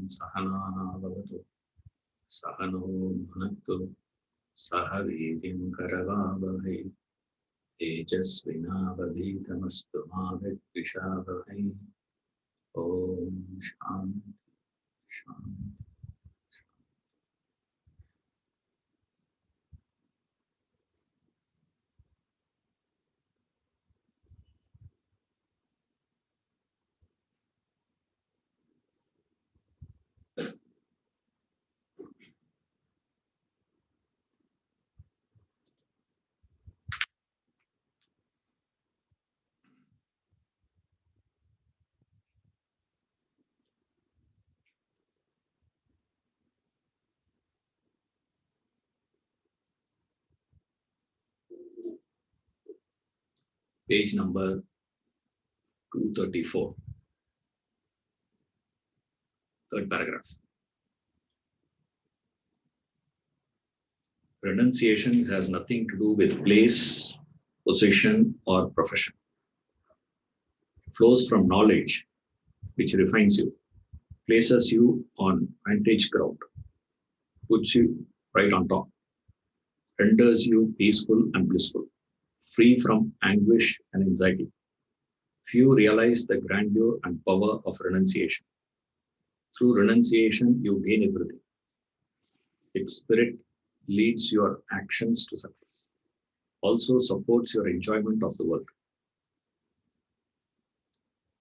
Sahana Bhavatu Sahano Bhunaktu Sahavirim Karavavahai Tejasvinavaditamastu Mavidvishavahai. Om Shanti Shanti. Page number 234. Third paragraph. Renunciation has nothing to do with place, position, or profession. It flows from knowledge, which refines you, places you on vantage ground, puts you right on top, renders you peaceful and blissful, free from anguish and anxiety. Few realize the grandeur and power of renunciation. Through renunciation, you gain everything. Its spirit leads your actions to success, also supports your enjoyment of the world.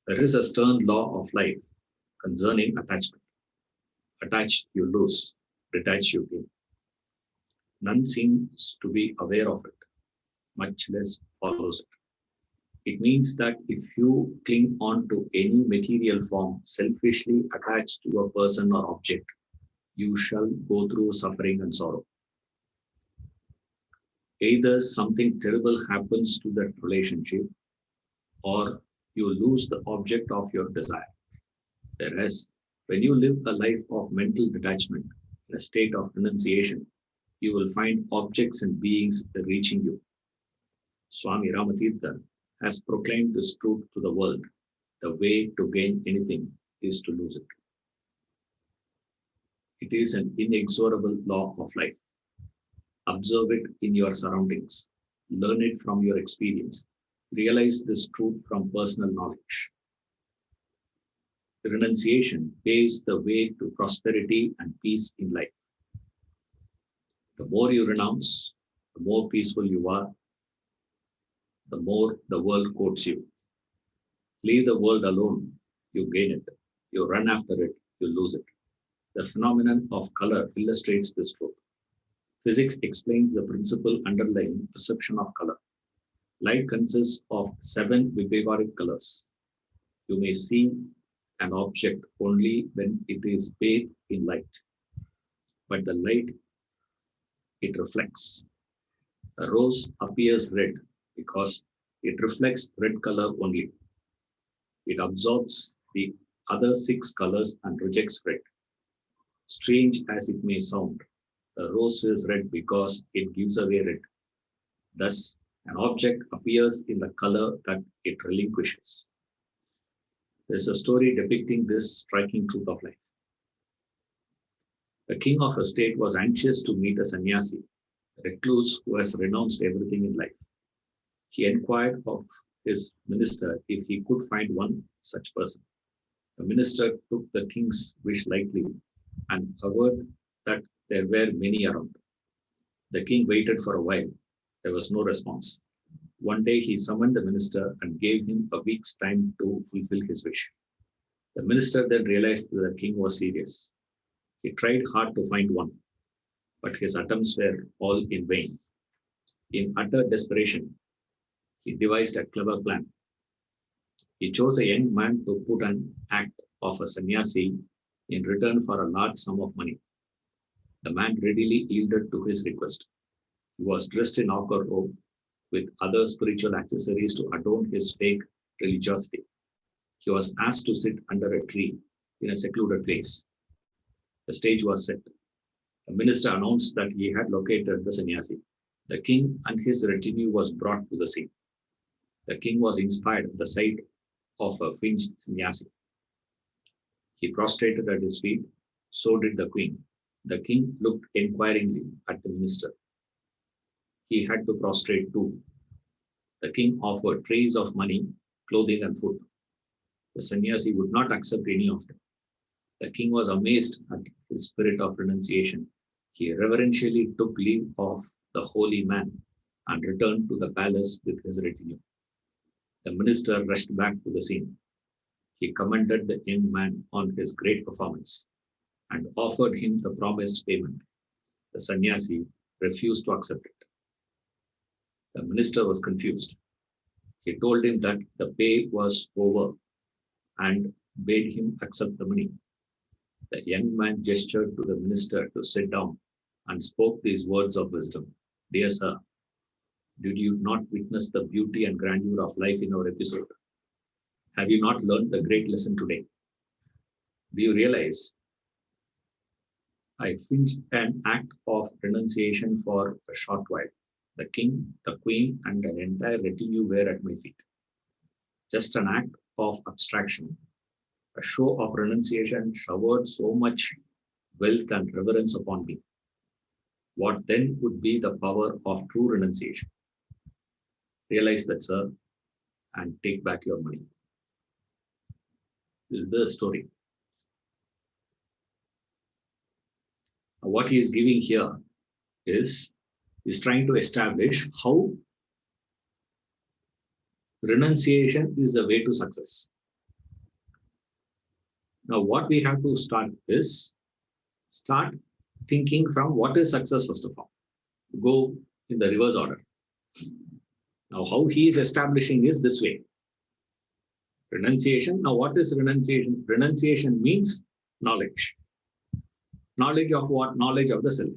There is a stern law of life concerning attachment. Attached, you lose. Detached, you gain. None seems to be aware of it, much less follows it. It means that if you cling on to any material form selfishly attached to a person or object, you shall go through suffering and sorrow. Either something terrible happens to that relationship, or you lose the object of your desire. Whereas, when you live a life of mental detachment, in a state of renunciation, you will find objects and beings reaching you. Swami Ramatirtha has proclaimed this truth to the world. The way to gain anything is to lose it. It is an inexorable law of life. Observe it in your surroundings. Learn it from your experience. Realize this truth from personal knowledge. Renunciation paves the way to prosperity and peace in life. The more you renounce, the more peaceful you are, the more the world courts you. Leave the world alone, you gain it. You run after it, you lose it. The phenomenon of color illustrates this truth. Physics explains the principle underlying perception of color. Light consists of 7 vibratory colors. You may see an object only when it is bathed in light, but the light it reflects. A rose appears red because it reflects red color only. It absorbs the other 6 colors and rejects red. Strange as it may sound, the rose is red because it gives away red. Thus, an object appears in the color that it relinquishes. There's a story depicting this striking truth of life. The king of a state was anxious to meet a sannyasi, a recluse who has renounced everything in life. He inquired of his minister if he could find one such person. The minister took the king's wish lightly and averred that there were many around. The king waited for a while. There was no response. One day he summoned the minister and gave him a week's time to fulfill his wish. The minister then realized that the king was serious. He tried hard to find one, but his attempts were all in vain. In utter desperation, he devised a clever plan. He chose a young man to put an act of a sannyasi in return for a large sum of money. The man readily yielded to his request. He was dressed in ochre robe with other spiritual accessories to adorn his fake religiosity. He was asked to sit under a tree in a secluded place. The stage was set. The minister announced that he had located the sannyasi. The king and his retinue was brought to the scene. The king was inspired at the sight of a fringed sannyasi. He prostrated at his feet So did the queen. The king looked inquiringly at the minister. He had to prostrate too. The king offered trays of money, clothing, and food. The sannyasi would not accept any of them. The king was amazed at his spirit of renunciation. He reverentially took leave of the holy man and returned to the palace with his retinue. The minister rushed back to the scene. He commended the young man on his great performance and offered him the promised payment. The sannyasi refused to accept it. The minister was confused. He told him that the pay was over and bade him accept the money. The young man gestured to the minister to sit down and spoke these words of wisdom. Dear sir, did you not witness the beauty and grandeur of life in our episode? Have you not learned the great lesson today? Do you realize I finished an act of renunciation for a short while? The king, the queen, and an entire retinue were at my feet. Just an act of abstraction. A show of renunciation showered so much wealth and reverence upon me. What then would be the power of true renunciation? Realize that, sir, and take back your money. This is the story. What he is giving here is trying to establish how renunciation is the way to success. Now, what we have to start thinking from what is success, first of all. Go in the reverse order. Now, how he is establishing is this way. Renunciation. Now, what is renunciation? Renunciation means knowledge. Knowledge of what? Knowledge of the self.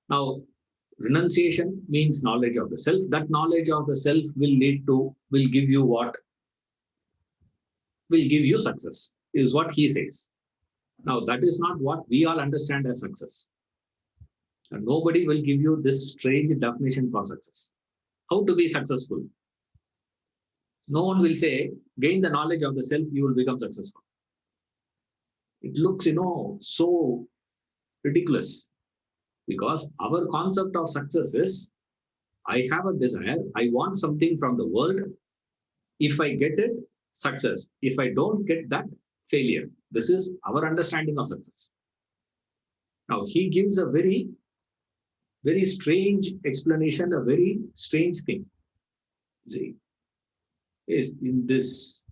Now, renunciation means knowledge of the self. That knowledge of the self will give you what? Will give you success, is what he says. Now, that is not what we all understand as success. And nobody will give you this strange definition for success. How to be successful? No one will say, gain the knowledge of the self, you will become successful. It looks, so ridiculous, because our concept of success is, I have a desire, I want something from the world. If I get it, success. If I don't get that, failure. This is our understanding of success. Now, he gives a very, very strange explanation, a very strange thing. See, is in this,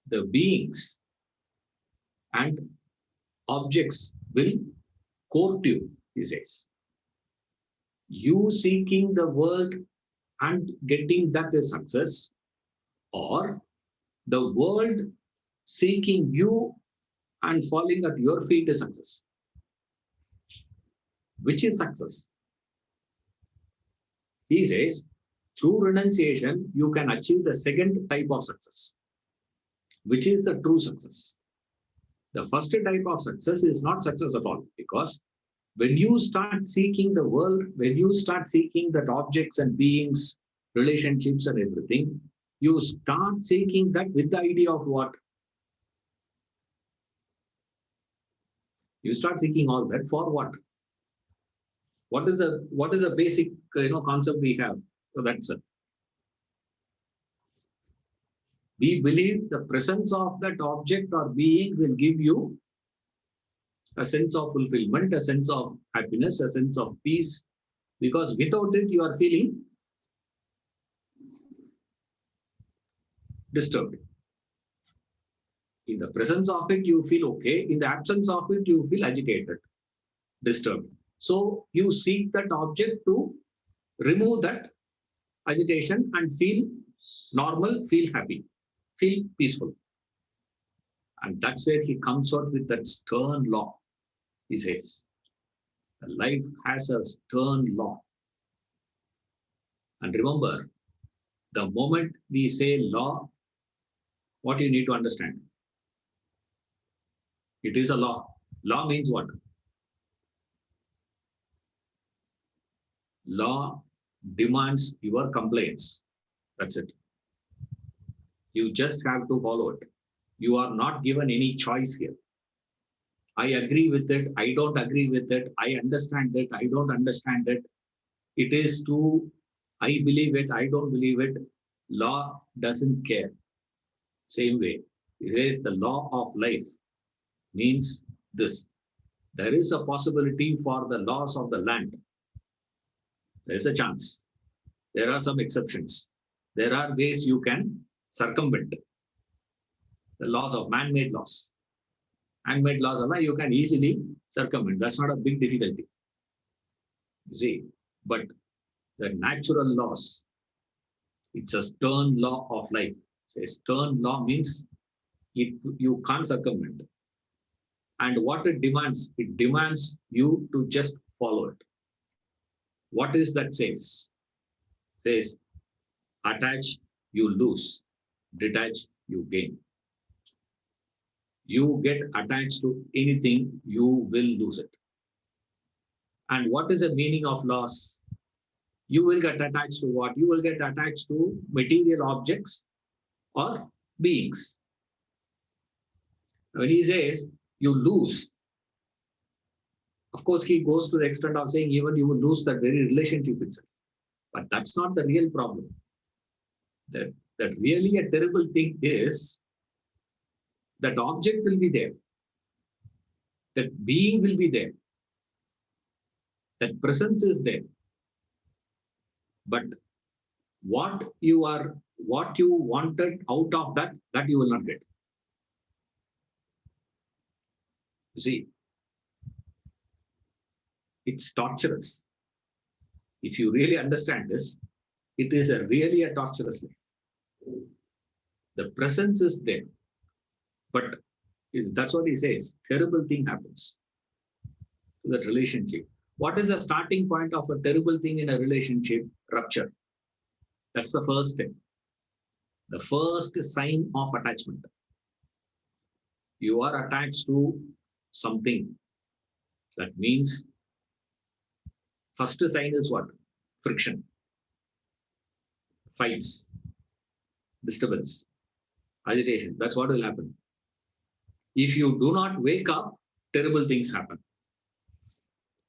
the beings and objects will court you, he says. You seeking the world and getting that is success, or the world seeking you and falling at your feet is success. Which is success? He says, through renunciation, you can achieve the second type of success, which is the true success. The first type of success is not success at all, because when you start seeking the world, when you start seeking that objects and beings, relationships and everything, you start seeking that with the idea of what? You start seeking all that for what? What is the basic concept we have? So that's it. We believe the presence of that object or being will give you a sense of fulfillment, a sense of happiness, a sense of peace, because without it, you are feeling disturbed. In the presence of it, you feel okay. In the absence of it, you feel agitated, disturbed. So you seek that object to remove that agitation and feel normal, feel happy, feel peaceful. And that's where he comes out with that stern law. He says, life has a stern law. And remember, the moment we say law, what you need to understand? It is a law. Law means what? Law demands your compliance. That's it. You just have to follow it. You are not given any choice here. I agree with it, I don't agree with it, I understand it, I don't understand it. It is to, I believe it, I don't believe it. Law doesn't care. Same way, it says the law of life means this. There is a possibility for the laws of the land. There is a chance. There are some exceptions. There are ways you can circumvent the laws of man-made laws. Man-made laws are you can easily circumvent. That's not a big difficulty. You see, but the natural laws, it's a stern law of life. So a stern law means you can't circumvent. And what it demands you to just follow it. What is that says? Says, attach, you lose. Detach, you gain. You get attached to anything, you will lose it. And what is the meaning of loss? You will get attached to what? You will get attached to material objects or beings. When he says you lose, of course, he goes to the extent of saying even you will lose that very relationship itself. But that's not the real problem. That really a terrible thing is that object will be there, that being will be there, that presence is there. But what you wanted out of that you will not get. You see, it's torturous. If you really understand this, it is really a torturous life. The presence is there, but that's what he says. Terrible thing happens to that relationship. What is the starting point of a terrible thing in a relationship? Rupture. That's the first step. The first sign of attachment. You are attached to something. That means first sign is what? Friction, fights, disturbance, agitation. That's what will happen. If you do not wake up, terrible things happen.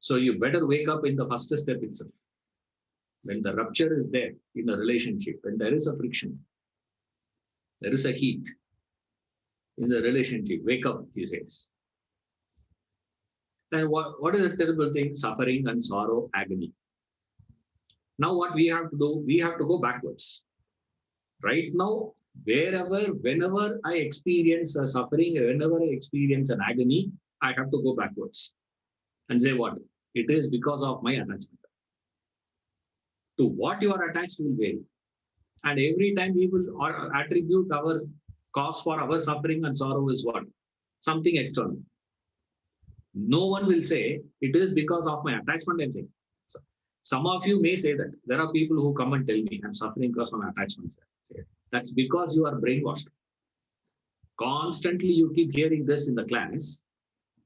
So you better wake up in the first step itself. When the rupture is there in a relationship, when there is a friction, there is a heat in the relationship, wake up, he says. Then what is a terrible thing? Suffering and sorrow, agony. Now what we have to do, we have to go backwards. Right now, whenever I experience a suffering, whenever I experience an agony, I have to go backwards and say what? It is because of my attachment. To what you are attached will vary. And every time we will attribute our cause for our suffering and sorrow is what? Something external. No one will say it is because of my attachment and thing. Some of you may say that. There are people who come and tell me I'm suffering because of my attachment. That's because you are brainwashed. Constantly you keep hearing this in the class.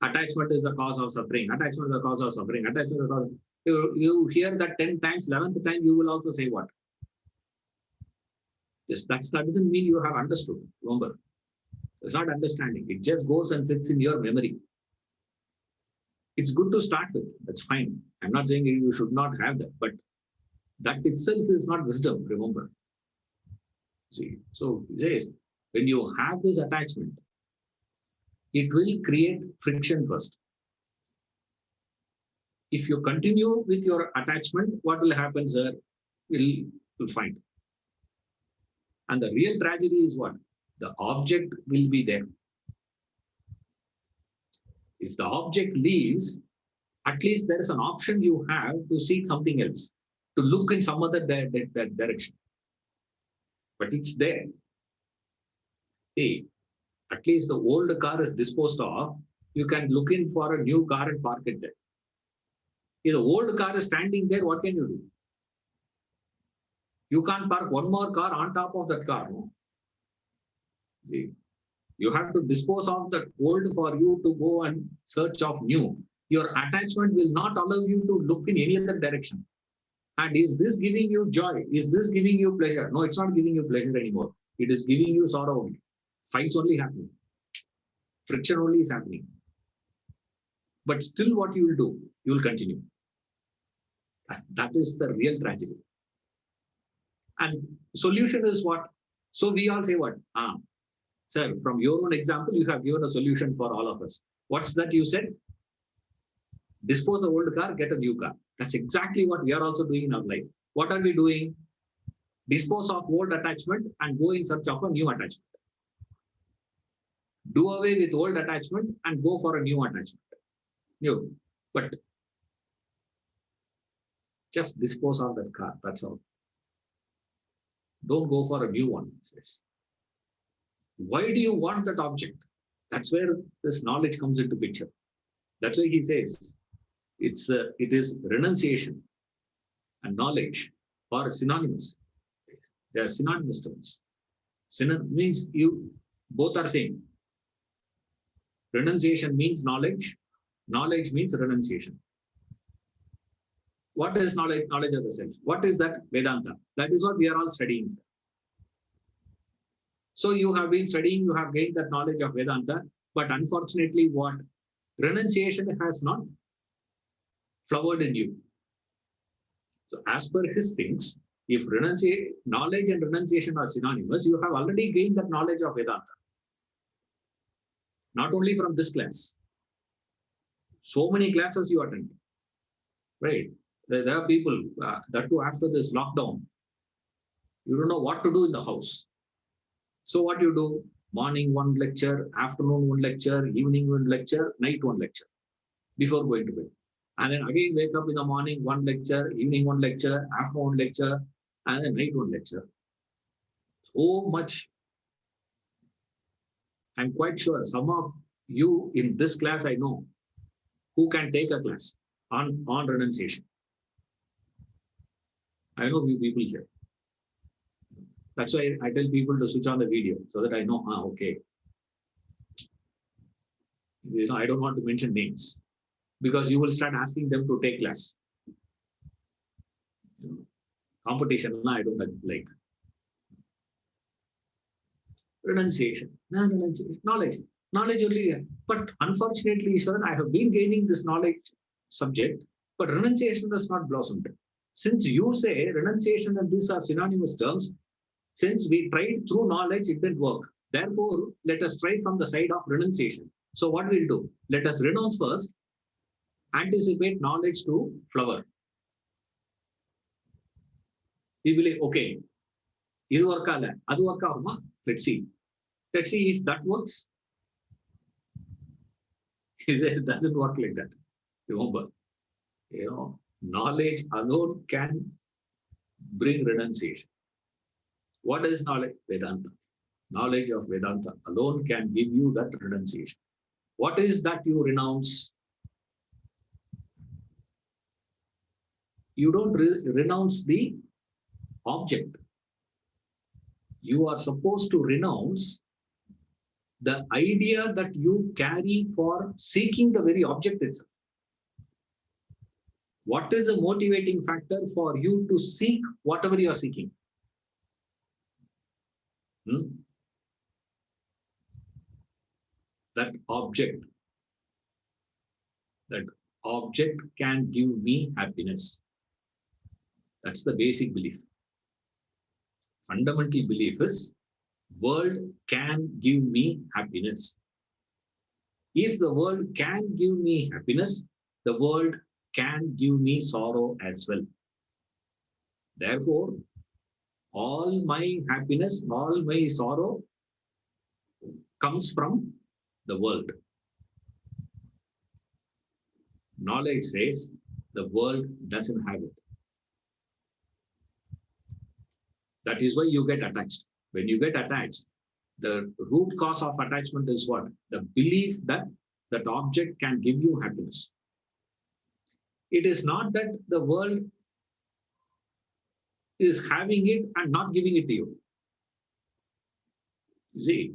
Attachment is the cause of suffering. Attachment is the cause of suffering. Attachment is the cause of... You hear that 10 times, 11th time, you will also say what? That doesn't mean you have understood. Remember, it's not understanding. It just goes and sits in your memory. It's good to start with. That's fine. I'm not saying you should not have that, but that itself is not wisdom, remember. See, so it says, when you have this attachment, it will create friction first. If you continue with your attachment, what will happen, sir? We'll find. And the real tragedy is what? The object will be there. If the object leaves, at least there is an option you have to seek something else, to look in some other direction. But it's there. Hey, at least the old car is disposed of, you can look in for a new car and park it there. If the old car is standing there, what can you do? You can't park one more car on top of that car. No? You have to dispose of the old for you to go and search of new. Your attachment will not allow you to look in any other direction. And is this giving you joy? Is this giving you pleasure? No, it's not giving you pleasure anymore. It is giving you sorrow only. Fights only happening. Friction only is happening. But still what you will do, you will continue. That is the real tragedy. And solution is what? So we all say what? Sir, from your own example, you have given a solution for all of us. What's that you said? Dispose the old car, get a new car. That's exactly what we are also doing in our life. What are we doing? Dispose of old attachment and go in search of a new attachment. Do away with old attachment and go for a new attachment. New. But just dispose of that car. That's all. Don't go for a new one, he says. Why do you want that object? That's where this knowledge comes into picture. That's why he says it is renunciation and knowledge are synonymous. They are synonymous terms. Means you both are same. Renunciation means knowledge. Knowledge means renunciation. What is knowledge? Knowledge of the self. What is that? Vedanta. That is what we are all studying. So you have been studying, you have gained that knowledge of Vedanta, but unfortunately what? Renunciation has not flowered in you. So as per his things, if knowledge and renunciation are synonymous, you have already gained that knowledge of Vedanta. Not only from this class. So many classes you attend. Right? There are people that too after this lockdown, you don't know what to do in the house. So what you do? Morning one lecture, afternoon one lecture, evening one lecture, night one lecture before going to bed. And then again wake up in the morning, one lecture, evening one lecture, afternoon one lecture, and then night one lecture. So much. I'm quite sure some of you in this class I know who can take a class on renunciation. I know few people here. That's why I tell people to switch on the video so that I know, okay. I don't want to mention names because you will start asking them to take class. Competition, I don't like. Renunciation, knowledge only. But unfortunately, sir, I have been gaining this knowledge subject, but renunciation has not blossomed. Since you say renunciation and these are synonymous terms, since we tried through knowledge, it didn't work. Therefore, let us try from the side of renunciation. So what we'll do? Let us renounce first, anticipate knowledge to flower. We believe, okay, idu work ala, adu work avuma. Let's see. Let's see if that works. It doesn't work like that. Remember, knowledge alone can bring renunciation. What is knowledge? Vedanta. Knowledge of Vedanta alone can give you that renunciation. What is that you renounce? You don't renounce the object. You are supposed to renounce the idea that you carry for seeking the very object itself. What is a motivating factor for you to seek whatever you are seeking? That object can give me happiness. That's the basic belief. Fundamental belief is world can give me happiness. If the world can give me happiness, the world can give me sorrow as well. Therefore, all my happiness, all my sorrow comes from the world. Knowledge says the world doesn't have it. That is why you get attached. When you get attached, the root cause of attachment is what? The belief that that object can give you happiness. It is not that the world is having it and not giving it to you. You see,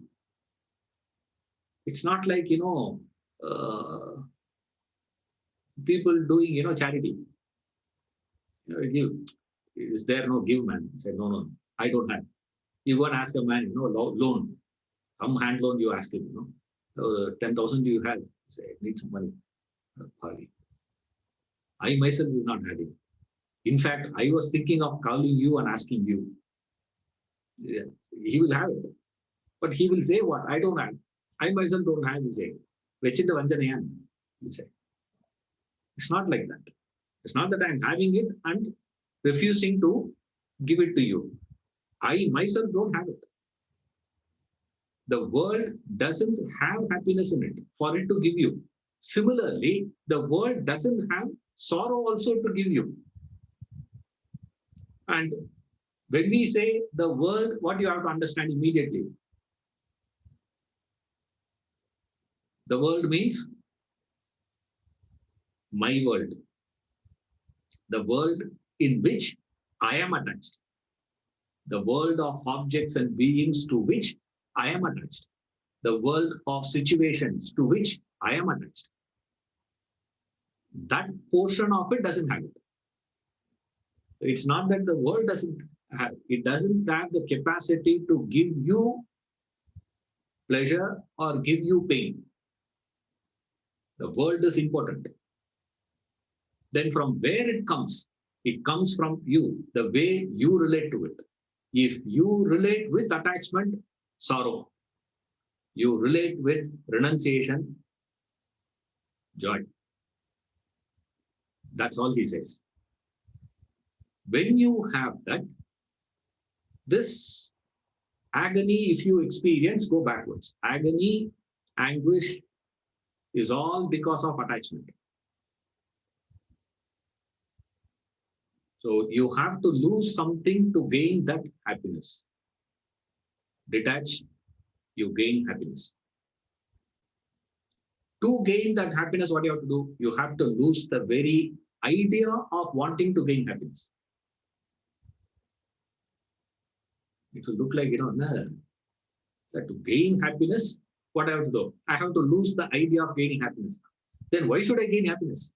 it's not like, people doing, charity. Give. Is there no give, man? He said, no, I don't have. You go and ask a man, loan. Some hand loan you ask him, 10,000 do you have? He said, need some money. Bhavi. I myself will not have it. In fact, I was thinking of calling you and asking you. Yeah, he will have it. But he will say what? I don't have. I myself don't have, he say. Vechittu vanjanayan, he say. It's not like that. It's not that I'm having it and refusing to give it to you. I myself don't have it. The world doesn't have happiness in it for it to give you. Similarly, the world doesn't have sorrow also to give you. And when we say the world, what you have to understand immediately? The world means my world. The world in which I am attached. The world of objects and beings to which I am attached. The world of situations to which I am attached. That portion of it doesn't have it. It's not that the world doesn't have, it doesn't have the capacity to give you pleasure or give you pain. The world is important. Then from where it comes from you, the way you relate to it. If you relate with attachment, sorrow. You relate with renunciation, joy. That's all he says. When you have that, this agony, if you experience, go backwards. Agony, anguish is all because of attachment. So you have to lose something to gain that happiness. Detach, you gain happiness. To gain that happiness, what you have to do? You have to lose the very idea of wanting to gain happiness. It will look like, no. So to gain happiness, what I have to do? I have to lose the idea of gaining happiness. Then why should I gain happiness?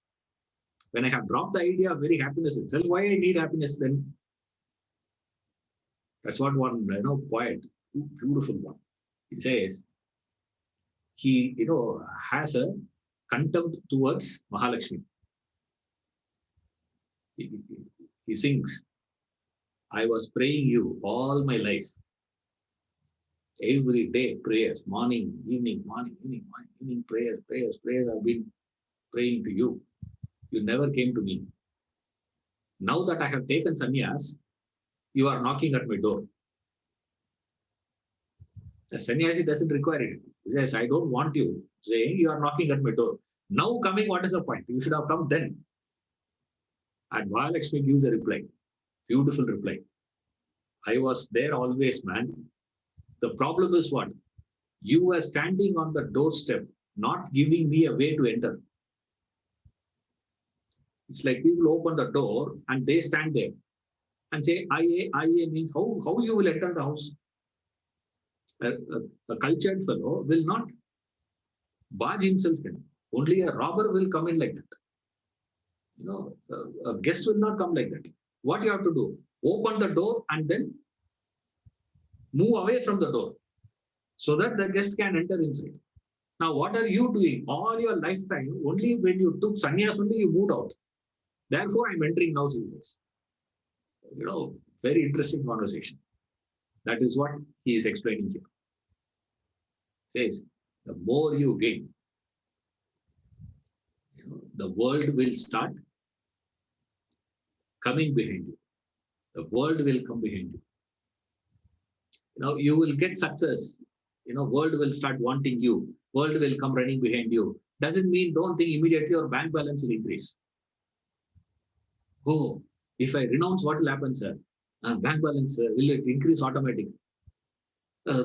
When I have dropped the idea of very happiness itself, why I need happiness then? That's what one, poet, beautiful one. He says, he, has a contempt towards Mahalakshmi. He sings, I was praying you all my life. Every day, prayers, morning, evening, prayers. I've been praying to you. You never came to me. Now that I have taken sannyas, you are knocking at my door. The sannyasi doesn't require it. He says, I don't want you, saying you are knocking at my door. Now coming, what is the point? You should have come then. And Mahalakshmi gives a reply, beautiful reply. I was there always, man. The problem is what? You were standing on the doorstep, not giving me a way to enter. It's like people open the door and they stand there and say, IA means how you will enter the house. A cultured fellow will not barge himself in. Only a robber will come in like that. A guest will not come like that. What you have to do? Open the door and then move away from the door so that the guest can enter inside. Now, what are you doing? All your lifetime, only when you took sannyas, only you moved out. Therefore, I'm entering now, Jesus. Very interesting conversation. That is what he is explaining here. Says, the more you gain, the world will start coming behind you. The world will come behind you. You will get success. World will start wanting you. World will come running behind you. Doesn't mean don't think immediately your bank balance will increase. Oh, if I renounce, what will happen, sir? Bank balance will it increase automatically?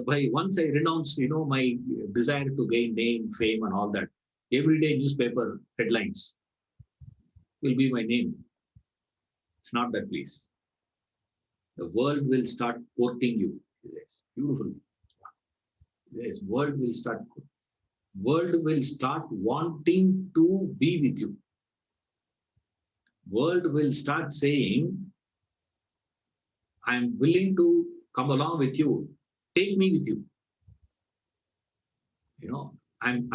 By once I renounce, my desire to gain name, fame, and all that, everyday newspaper headlines will be my name. It's not that, please. The world will start courting you. Yes, beautiful. Yes, world will start wanting to be with you. World will start saying, I'm willing to come along with you. Take me with you. I'm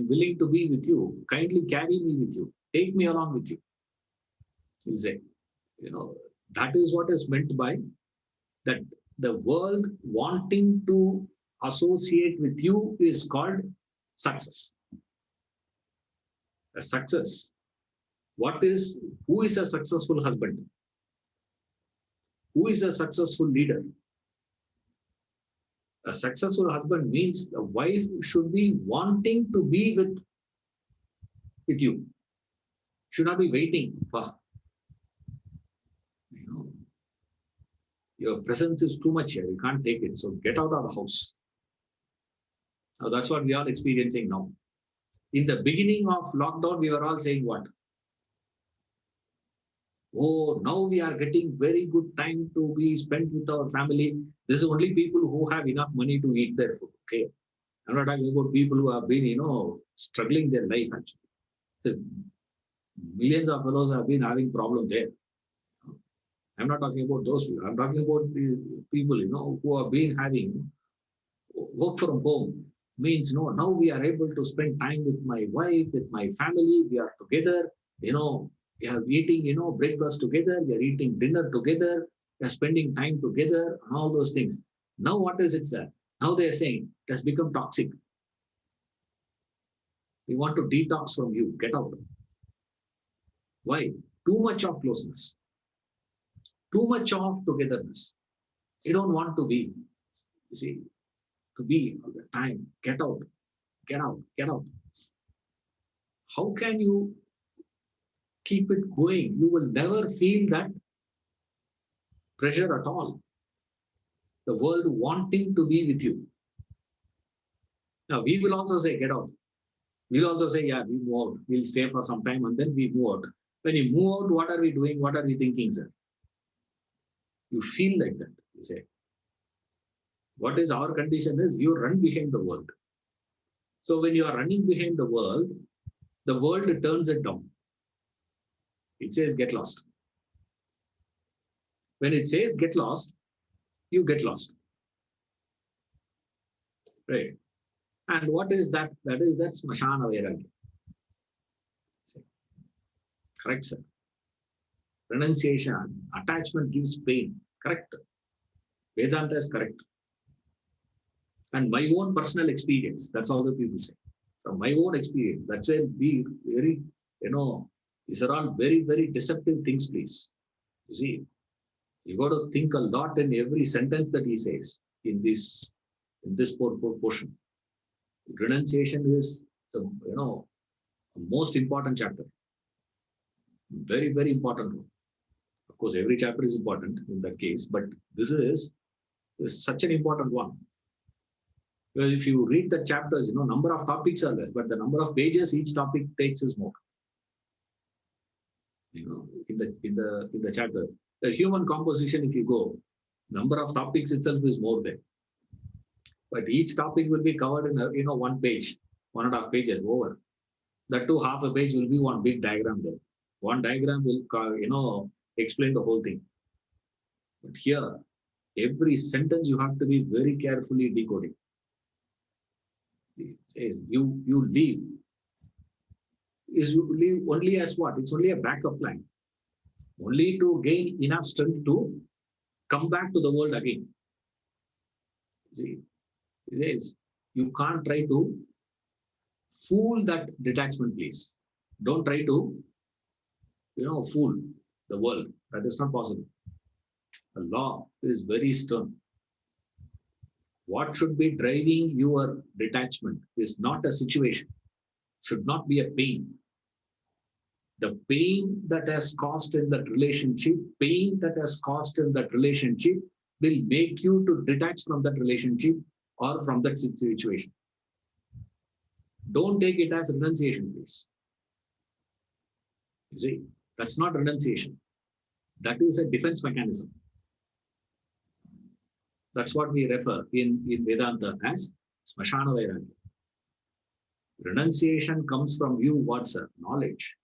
willing to be with you. Kindly carry me with you. Take me along with you. He'll say, that is what is meant by that the world wanting to associate with you is called success. A success. Who is a successful husband? Who is a successful leader? A successful husband means the wife should be wanting to be with you. Should not be waiting for, your presence is too much here. You can't take it. So get out of the house. Now that's what we are experiencing now. In the beginning of lockdown, we were all saying what? Oh, now we are getting very good time to be spent with our family. This is only people who have enough money to eat their food. Okay. I'm not talking about people who have been, struggling their life actually. The millions of fellows have been having problem there. I'm not talking about those people. I'm talking about the people, who have been having work from home. Means, now we are able to spend time with my wife, with my family. We are together, we are eating, breakfast together. We are eating dinner together. We are spending time together, and all those things. Now, what is it, sir? Now they are saying it has become toxic. We want to detox from you. Get out. Why? Too much of closeness. Too much of togetherness. You don't want to be, you see, to be all the time. Get out. Get out. Get out. How can you keep it going? You will never feel that pressure at all. The world wanting to be with you. Now, we will also say, get out. We'll also say, yeah, we move out. We'll stay for some time and then we move out. When you move out, what are we doing? What are we thinking, sir? You feel like that, you say. What is our condition is you run behind the world. So when you are running behind the world turns it down. It says, get lost. When it says, get lost, you get lost. Right? And what is that? That is that smashana vairagya. Correct, sir. Renunciation, attachment gives pain. Correct. Vedanta is correct. And my own personal experience, that's how the people say. From my own experience, that's why we very, these are all very, very deceptive things, please. You see, you got to think a lot in every sentence that he says in this portion. Renunciation is the most important chapter. Very, very important one. Of course, every chapter is important in that case, but this is such an important one. Because if you read the chapters, number of topics are there, but the number of pages each topic takes is more. In the chapter, the human composition, if you go, number of topics itself is more there. But each topic will be covered in one page, 1.5 pages over. That too, half a page will be one big diagram there. One diagram will explain the whole thing. But here, every sentence you have to be very carefully decoding. It says you leave. Is you leave only as what? It's only a backup plan. Only to gain enough strength to come back to the world again. See, it says you can't try to fool that detachment, please. Don't try to, fool the world. That is not possible. The law is very stern. What should be driving your detachment is not a situation, should not be a pain. The pain that has caused in that relationship, will make you to detach from that relationship or from that situation. Don't take it as renunciation, please. You see, that's not renunciation. That is a defense mechanism. That's what we refer in Vedanta as smashana vairagya. Renunciation comes from you, what, sir? Knowledge.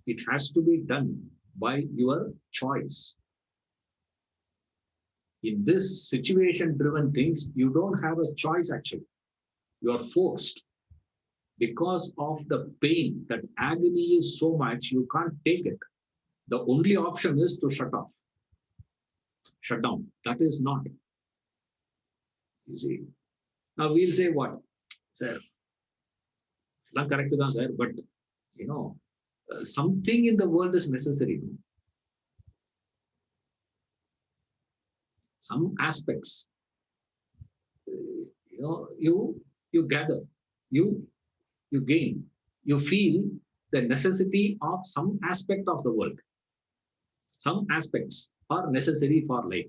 It has to be done by your choice. In this situation-driven things, you don't have a choice actually. You are forced because of the pain. That agony is so much, you can't take it. The only option is to shut down. That is not. You see. Now we'll say what? Sir, not correct, sir, but you know, something in the world is necessary. Some aspects, you gather, you gain, you feel the necessity of some aspect of the world. Some aspects are necessary for life.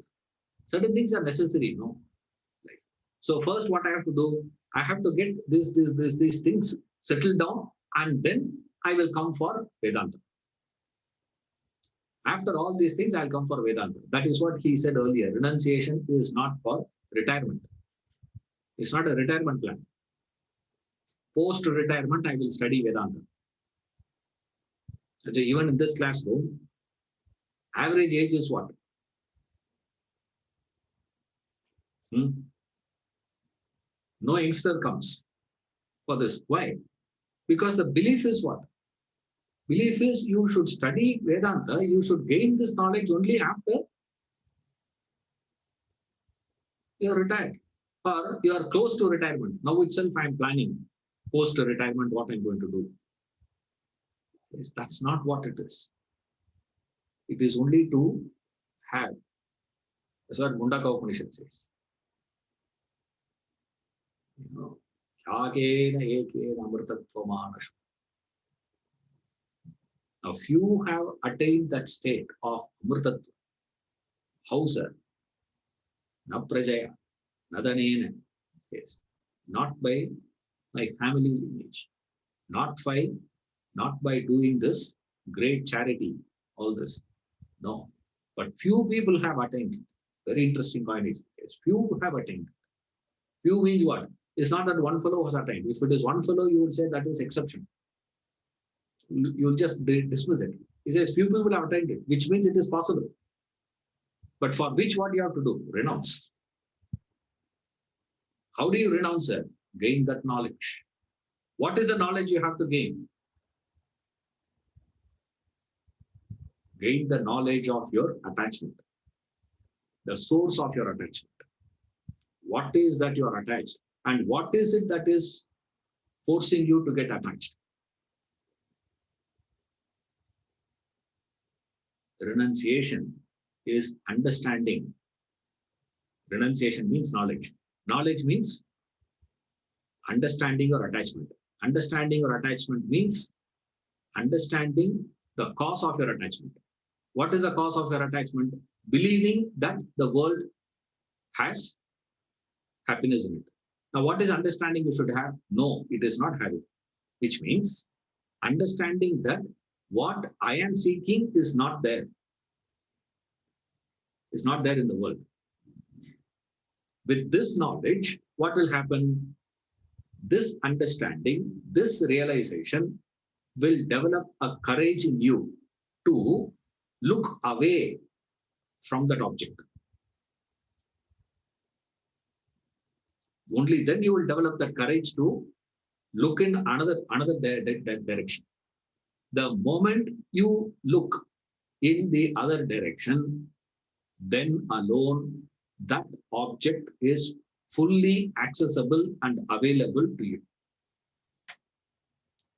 Certain things are necessary, no? So first, what I have to do, I have to get these things settled down, and then I will come for Vedanta. After all these things, I'll come for Vedanta. That is what he said earlier. Renunciation is not for retirement. It's not a retirement plan. Post-retirement, I will study Vedanta. So even in this classroom, average age is what? No youngster comes for this. Why? Because the belief is what? Belief is you should study Vedanta, you should gain this knowledge only after you're retired or you are close to retirement. Now itself I'm planning post-retirement what I'm going to do. Yes, that's not what it is. It is only to have. That's what Mundaka Upanishad says. Now, few have attained that state of Amritatva. How, sir? Na prajaya, nadanena. Yes. Not by my family lineage. Not by doing this great charity, all this. No. But few people have attained it. Very interesting point is yes. Few have attained it. Few means what? It's not that one fellow has attained. If it is one fellow, you would say that is exception. You'll just dismiss it. He says few people have attained it, which means it is possible. But for which what you have to do? Renounce. How do you renounce it? Gain that knowledge. What is the knowledge you have to gain? Gain the knowledge of your attachment. The source of your attachment. What is that you are attached? And what is it that is forcing you to get attached? Renunciation is understanding. Renunciation means knowledge. Knowledge means understanding your attachment. Understanding your attachment means understanding the cause of your attachment. What is the cause of your attachment? Believing that the world has happiness in it. Now, what is understanding you should have? No, it is not having. Which means understanding that what I am seeking is not there. It's not there in the world. With this knowledge, what will happen? This understanding, this realization will develop a courage in you to look away from that object. Only then you will develop that courage to look in another direction. The moment you look in the other direction, then alone that object is fully accessible and available to you.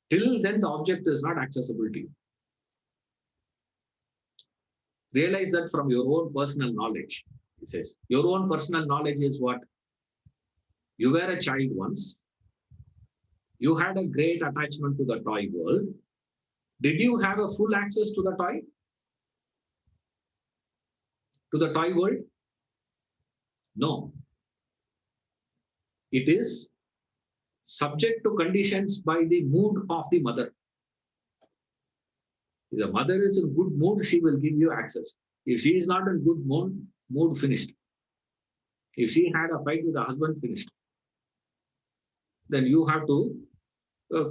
Till then, the object is not accessible to you. Realize that from your own personal knowledge. He says, your own personal knowledge is what? You were a child once. You had a great attachment to the toy world. Did you have a full access to the toy? To the toy world? No. It is subject to conditions by the mood of the mother. If the mother is in good mood, she will give you access. If she is not in good mood finished. If she had a fight with the husband, finished. Then you have to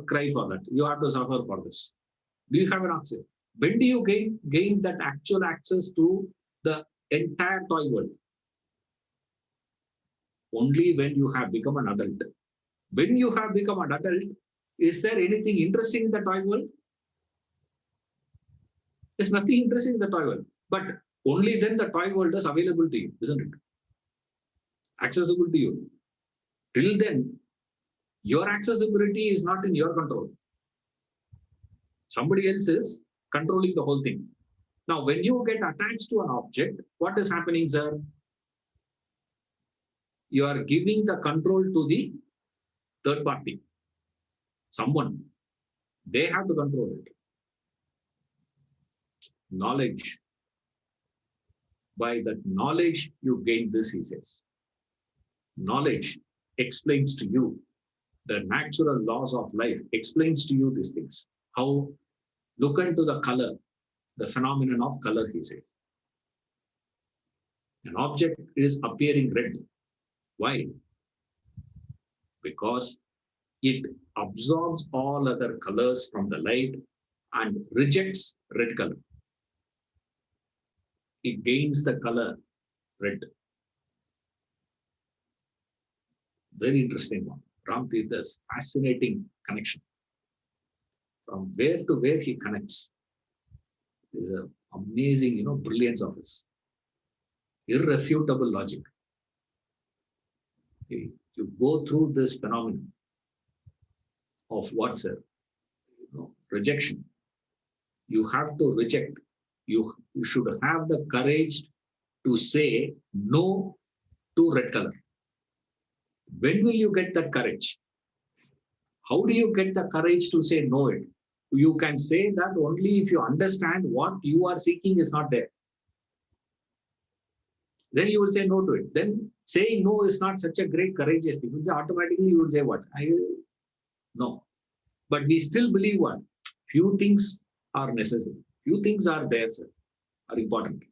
cry for that. You have to suffer for this. Do you have an access? When do you gain that actual access to the entire toy world? only when you have become an adult. When you have become an adult, is there anything interesting in the toy world? There's nothing interesting in the toy world. But only then the toy world is available to you, isn't it? Accessible to you. Till then, your accessibility is not in your control. Somebody else is controlling the whole thing. Now, when you get attached to an object, what is happening, sir? You are giving the control to the third party. Someone. They have to control it. Knowledge. By that knowledge, you gain this, he says. Knowledge explains to you the natural laws of life, explains to you these things. How, look into the color, the phenomenon of color, he says. An object is appearing red. Why? Because it absorbs all other colors from the light and rejects red color. It gains the color red. Very interesting one. Ram Tirtha's fascinating connection. From where to where he connects. There's an amazing, brilliance of this. Irrefutable logic. Okay. You go through this phenomenon of what's rejection. You have to reject. You should have the courage to say no to red color. When will you get that courage? How do you get the courage to say no it? You can say that only if you understand what you are seeking is not there. Then you will say no to it. Then saying no is not such a great courageous thing. Automatically you will say what? No. But we still believe what? Few things are necessary. Few things are there, sir, are important.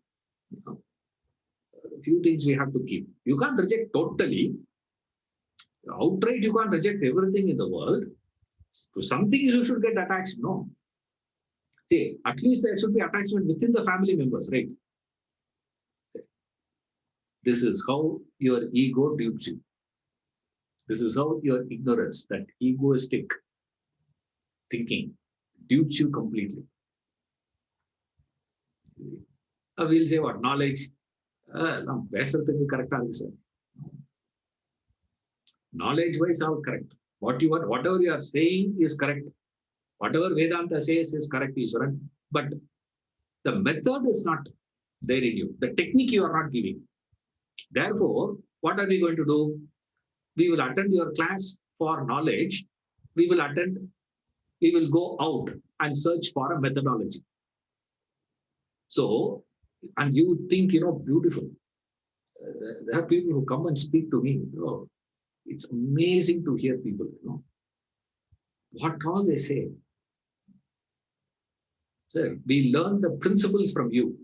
Few things we have to keep. You can't reject totally. Outright, you can't reject everything in the world. To something you should get attached. No. See, at least there should be attachment within the family members, right? This is how your ego dupes you. This is how your ignorance, that egoistic thinking, dupes you completely. We'll say what? Knowledge. Knowledge wise, are correct. Whatever you are saying is correct. Whatever Vedanta says is correct, Ishwaran. But the method is not there in you. The technique you are not giving. Therefore, what are we going to do? We will attend your class for knowledge. We will go out and search for a methodology. So, and you think, beautiful. There are people who come and speak to me. It's amazing to hear people, what all they say. So we learn the principles from you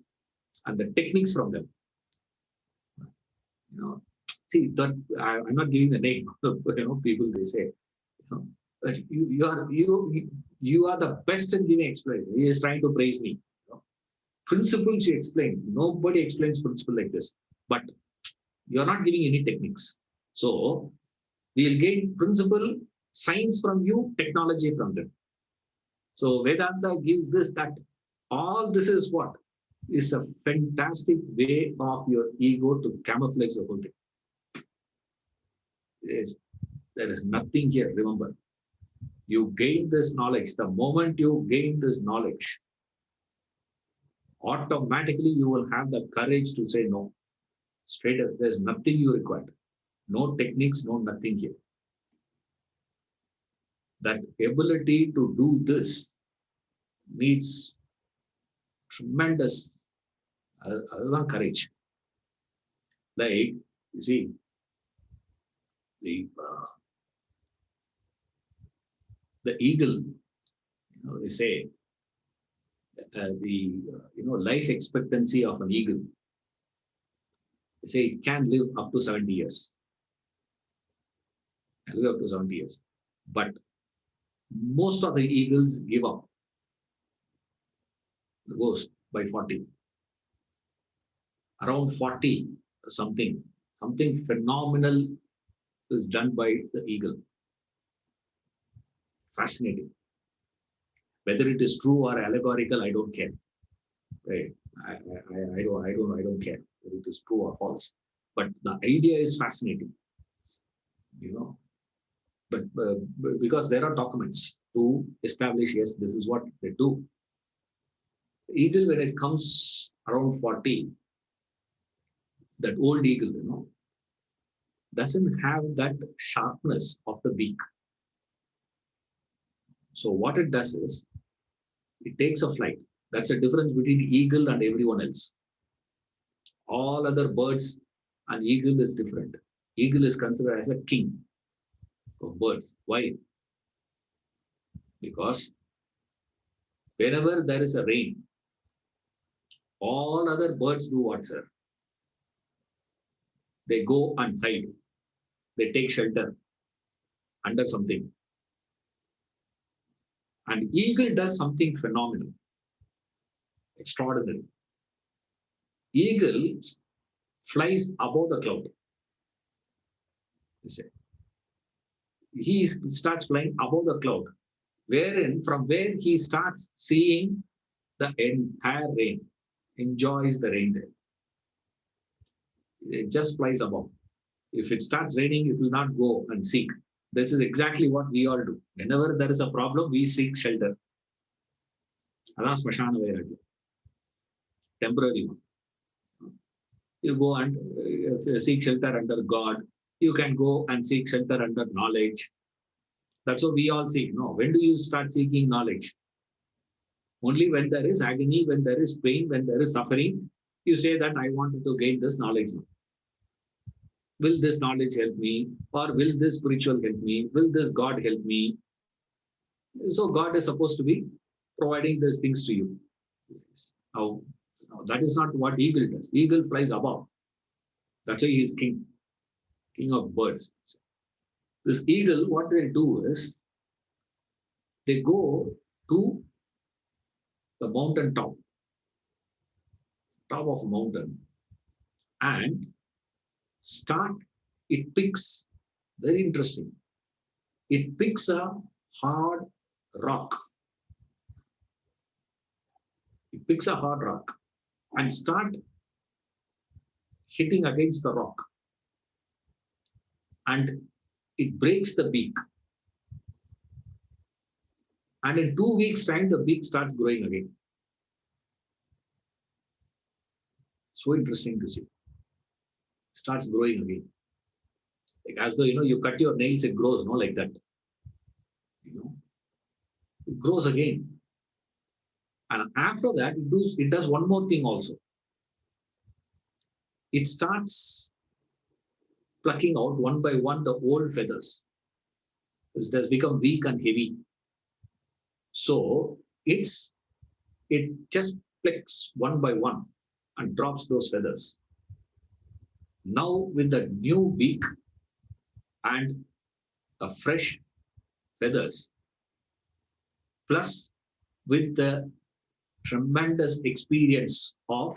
and the techniques from them. See, I'm not giving the name of people they say. You are the best in giving explanation. He is trying to praise me. Principles you explain. Nobody explains principle like this. But you are not giving any techniques. So we will gain principle, science from you, technology from them. So Vedanta gives this, that. All this is what? Is a fantastic way of your ego to camouflage the whole thing. There is nothing here, remember. You gain this knowledge. The moment you gain this knowledge, automatically you will have the courage to say no. Straight up, there's nothing you require. No techniques, no nothing here. That ability to do this needs tremendous courage. Like, you see, the eagle, they say, life expectancy of an eagle, they say it can live up to 70 years. Can live up to 70 years. But most of the eagles give up the ghost by 40. Around 40, something phenomenal is done by the eagle. Fascinating. Whether it is true or allegorical, I don't care. Right? I don't care whether it is true or false. But the idea is fascinating. You know, but because there are documents to establish, yes, this is what they do. The eagle, when it comes around 40, that old eagle, doesn't have that sharpness of the beak. So what it does is, it takes a flight. That's the difference between eagle and everyone else. All other birds and eagle is different. Eagle is considered as a king of birds. Why? Because whenever there is a rain, all other birds do what, sir? They go and hide. They take shelter under something. And eagle does something phenomenal, extraordinary. Eagle flies above the cloud. He starts flying above the cloud, from where he starts seeing the entire rain, enjoys the rain there. It just flies above. If it starts raining, it will not go and seek. This is exactly what we all do. Whenever there is a problem, we seek shelter. That's Smashana Vairagya. Temporary one. You go and seek shelter under God. You can go and seek shelter under knowledge. That's what we all seek. No, when do you start seeking knowledge? Only when there is agony, when there is pain, when there is suffering, you say that I wanted to gain this knowledge now. Will this knowledge help me? Or will this spiritual help me? Will this God help me? So God is supposed to be providing these things to you. Now, that is not what eagle does. Eagle flies above. That's why he is king of birds. This eagle, what they do is, they go to the mountain top of a mountain, and it picks, very interesting, it picks a hard rock. It picks a hard rock and start hitting against the rock. And it breaks the beak. And in 2 weeks' time, the beak starts growing again. So interesting to see. Starts growing again. Like as though, you cut your nails, it grows, like that. It grows again. And after that, it does one more thing also. It starts plucking out one by one the old feathers. It has become weak and heavy. So it just plucks one by one and drops those feathers. Now with the new beak and a fresh feathers, plus with the tremendous experience of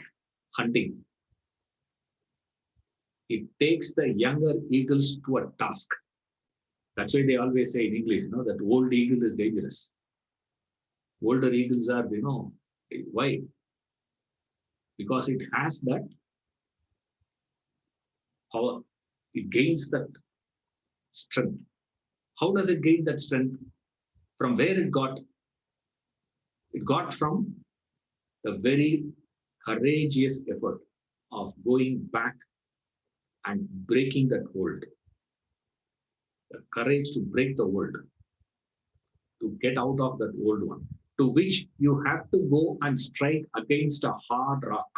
hunting, it takes the younger eagles to a task. That's why they always say in English, that old eagle is dangerous. Older eagles are, why? Because it has that power. It gains that strength. How does it gain that strength? From where it got? It got from the very courageous effort of going back and breaking that hold. The courage to break the hold, to get out of that old one, to which you have to go and strike against a hard rock.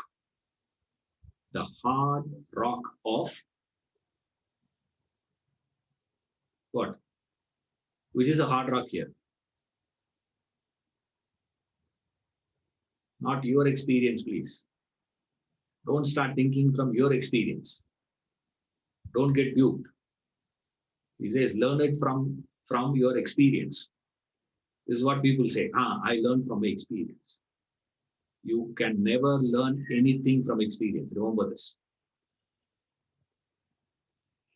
The hard rock of what? Which is a hard rock here? Not your experience, please. Don't start thinking from your experience. Don't get duped. He says, learn it from your experience. This is what people say. I learned from my experience. You can never learn anything from experience. Remember this.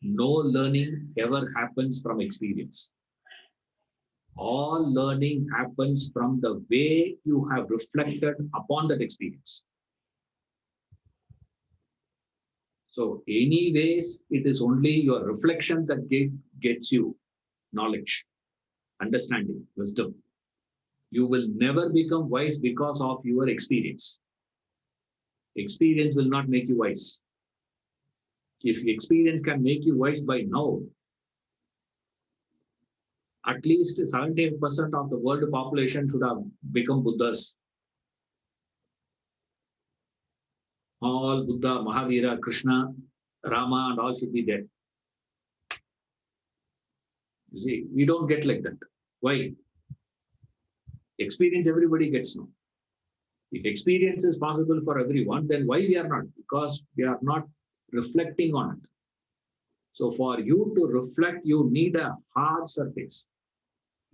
No learning ever happens from experience. All learning happens from the way you have reflected upon that experience. So anyways, it is only your reflection that gets you knowledge, understanding, wisdom. You will never become wise because of your experience. Experience will not make you wise. If experience can make you wise by now, at least 70% of the world population should have become Buddhas. All Buddha, Mahavira, Krishna, Rama, and all should be there. You see, we don't get like that. Why? Experience everybody gets now. If experience is possible for everyone, then why we are not? Because we are not reflecting on it. So for you to reflect, you need a hard surface.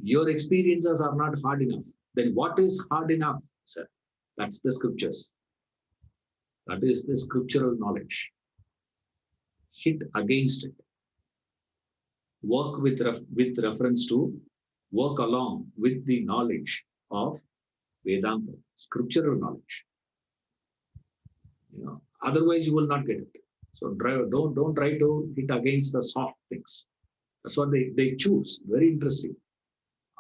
Your experiences are not hard enough. Then what is hard enough, sir? That's the scriptures. That is the scriptural knowledge. Hit against it. Work with reference to, work along with the knowledge of Vedanta, scriptural knowledge. Otherwise you will not get it. So don't try to hit against the soft things. That's what they choose. Very interesting.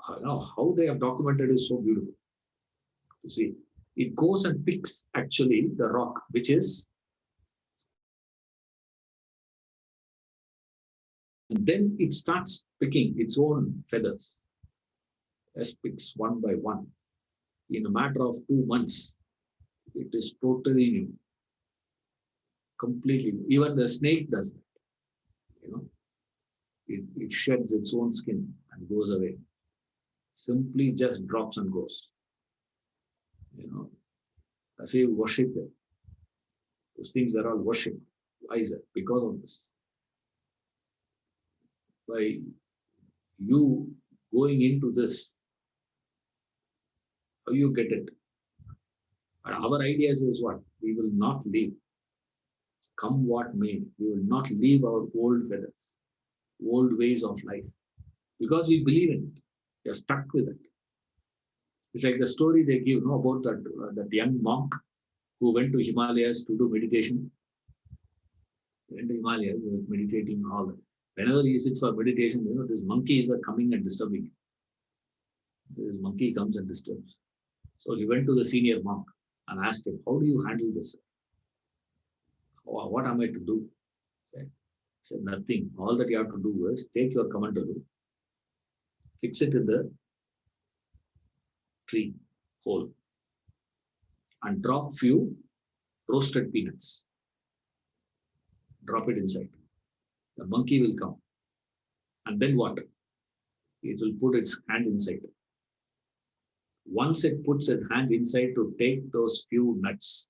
How they have documented is so beautiful. You see, it goes and picks actually the rock, which is, and then it starts picking its own feathers. Just picks one by one. In a matter of 2 months, it is totally new. Completely. Even the snake does that. It sheds its own skin and goes away. Simply just drops and goes. That's why you worship them. Those things are all worship. Why is that? Because of this. By you going into this, how you get it? And our ideas is what? We will not leave. Come what may, we will not leave our old feathers, old ways of life, because we believe in it. We are stuck with it. It's like the story they give about that young monk who went to Himalayas to do meditation. He went to Himalayas, he was meditating all that. Whenever he sits for meditation, this monkeys are coming and disturbing him. This monkey comes and disturbs. So he went to the senior monk and asked him, how do you handle this? What am I to do? He said, nothing. All that you have to do is take your kamandalu, fix it in the tree hole, and drop few roasted peanuts. Drop it inside. The monkey will come. And then what? It will put its hand inside. Once it puts its hand inside to take those few nuts,